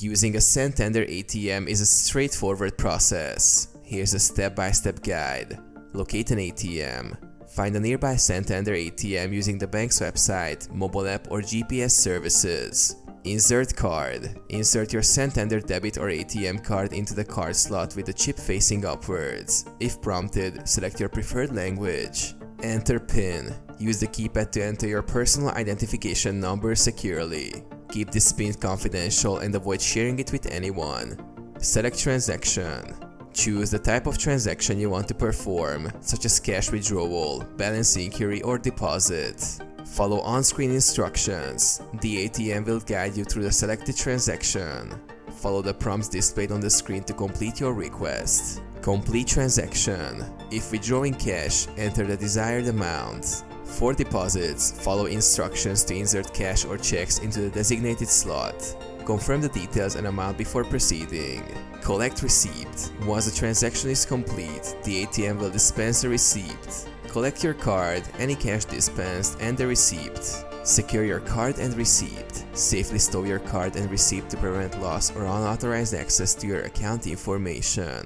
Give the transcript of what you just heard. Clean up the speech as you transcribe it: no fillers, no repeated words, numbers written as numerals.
Using a Santander ATM is a straightforward process. Here's a step-by-step guide. Locate an ATM. Find a nearby Santander ATM using the bank's website, mobile app, or GPS services. Insert card. Insert your Santander debit or ATM card into the card slot with the chip facing upwards. If prompted, select your preferred language. Enter PIN. Use the keypad to enter your personal identification number securely. Keep this PIN confidential and avoid sharing it with anyone. Select transaction. Choose the type of transaction you want to perform, such as cash withdrawal, balance inquiry, or deposit. Follow on-screen instructions. The ATM will guide you through the selected transaction. Follow the prompts displayed on the screen to complete your request. Complete transaction. If withdrawing cash, enter the desired amount. For deposits, follow instructions to insert cash or checks into the designated slot. Confirm the details and amount before proceeding. Collect receipt. Once the transaction is complete, the ATM will dispense the receipt. Collect your card, any cash dispensed, and the receipt. Secure your card and receipt. Safely store your card and receipt to prevent loss or unauthorized access to your account information.